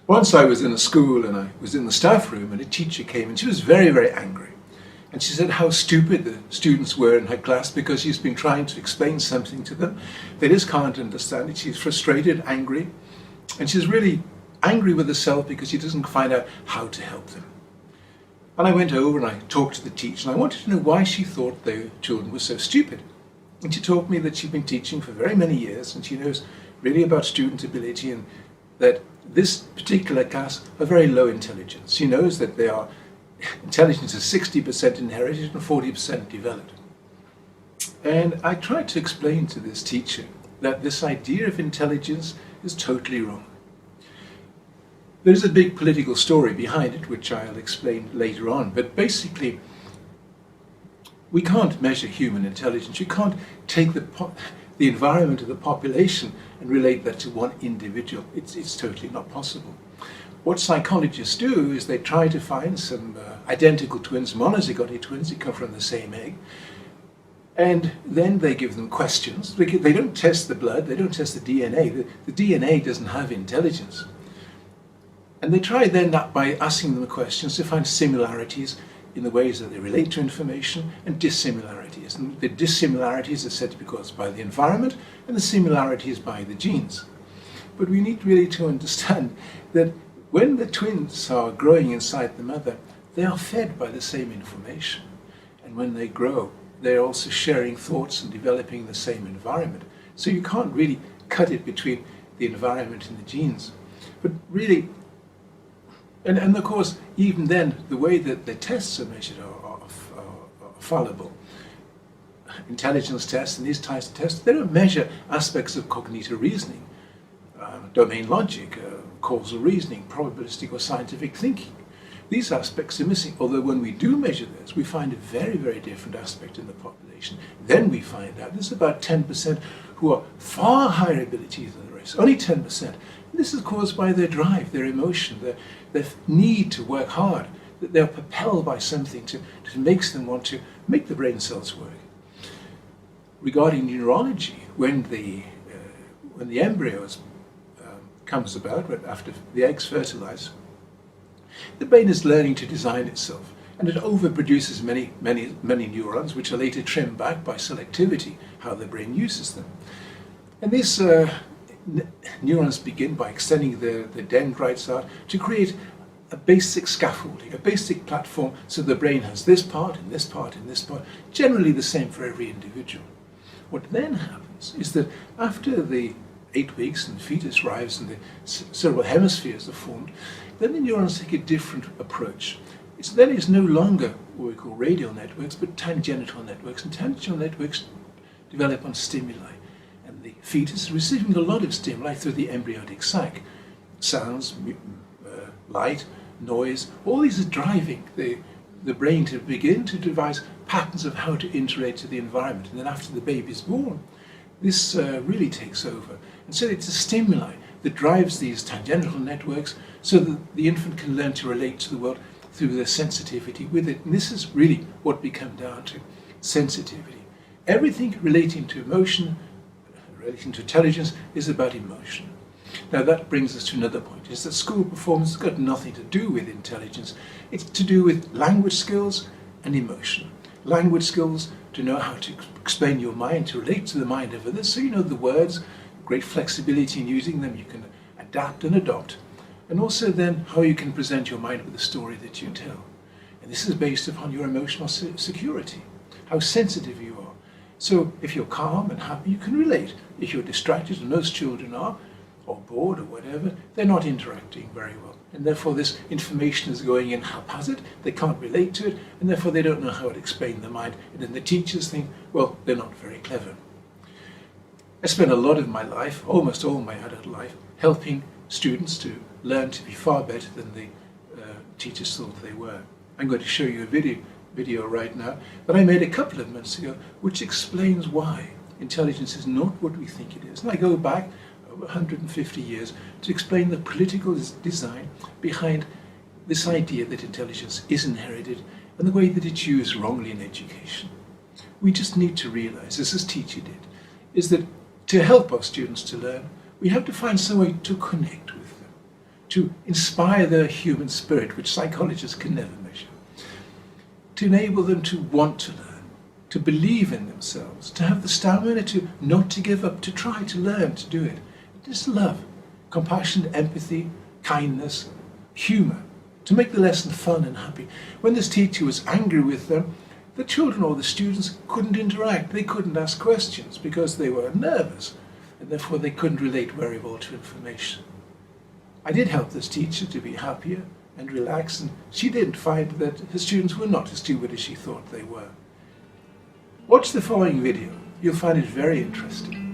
Once I was in a school and I was in the staff room and a teacher came and she was very, very angry. And she said how stupid the students were in her class because she's been trying to explain something to them. They just can't understand it. She's frustrated, angry, and she's really angry with herself because she doesn't find out how to help them. And I went over and I talked to the teacher and I wanted to know why she thought the children were so stupid. And she told me that she'd been teaching for very many years and she knows really about student ability and that this particular class are very low intelligence. She knows that they are intelligence is 60% inherited and 40% developed. And I tried to explain to this teacher that this idea of intelligence is totally wrong. There's a big political story behind it, which I'll explain later on, but basically we can't measure human intelligence. You can't take the environment of the population and relate that to one individual. It's totally not possible. What psychologists do is they try to find some identical twins, monozygotic twins who come from the same egg, and then they give them questions. They don't test the blood, they don't test the DNA. The DNA doesn't have intelligence. And they try then that by asking them questions to find similarities in the ways that they relate to information and dissimilarities. And the dissimilarities are said to be caused by the environment and the similarities by the genes. But we need really to understand that when the twins are growing inside the mother, they are fed by the same information. And when they grow, they're also sharing thoughts and developing the same environment. So you can't really cut it between the environment and the genes. But really, and of course, even then, the way that the tests are measured are fallible. Intelligence tests and these types of tests, they don't measure aspects of cognitive reasoning, domain logic, causal reasoning, probabilistic or scientific thinking. These aspects are missing, although when we do measure this, we find a very, very different aspect in the population. Then we find out there's about 10% who are far higher ability than the rest, only 10%. This is caused by their drive, their emotion, their need to work hard, that they're propelled by something that makes them want to make the brain cells work. Regarding neurology, when the embryo comes about, after the eggs fertilize, the brain is learning to design itself, and it overproduces many neurons, which are later trimmed back by selectivity, how the brain uses them. And these neurons begin by extending the dendrites out to create a basic scaffolding, a basic platform, so the brain has this part and this part and this part, generally the same for every individual. What then happens is that after the 8 weeks and the fetus arrives and the cerebral hemispheres are formed, then the neurons take a different approach. Then it's no longer what we call radial networks, but tangential networks, and tangential networks develop on stimuli. And the fetus is receiving a lot of stimuli through the embryonic sac. Sounds, light, noise, all these are driving the brain to begin to devise patterns of how to integrate to the environment. And then after the baby is born, this really takes over. And so it's a stimuli that drives these tangential networks so that the infant can learn to relate to the world through their sensitivity with it. And this is really what we come down to, sensitivity. Everything relating to emotion, relating to intelligence, is about emotion. Now that brings us to another point, is that school performance has got nothing to do with intelligence. It's to do with language skills and emotion. Language skills, to know how to explain your mind, to relate to the mind of others, so you know the words, great flexibility in using them, you can adapt and adopt. And also then how you can present your mind with the story that you tell. And this is based upon your emotional security, how sensitive you are. So if you're calm and happy, you can relate. If you're distracted, and most children are, or bored or whatever, they're not interacting very well. And therefore this information is going in haphazard, they can't relate to it, and therefore they don't know how to explain the mind. And then the teachers think, well, they're not very clever. I spent a lot of my life, almost all my adult life, helping students to learn to be far better than the teachers thought they were. I'm going to show you a video right now that I made a couple of months ago, which explains why intelligence is not what we think it is. And I go back over 150 years to explain the political design behind this idea that intelligence is inherited and the way that it's used wrongly in education. We just need to realize, as this teacher did, is that to help our students to learn, we have to find some way to connect with them, to inspire their human spirit, which psychologists can never measure, to enable them to want to learn, to believe in themselves, to have the stamina to not to give up, to try to learn, to do it. Just love, compassion, empathy, kindness, humour, to make the lesson fun and happy. When this teacher was angry with them, the children or the students couldn't interact. They couldn't ask questions because they were nervous, and therefore they couldn't relate very well to information. I did help this teacher to be happier and relaxed, and she did find that her students were not as stupid as she thought they were. Watch the following video. You'll find it very interesting.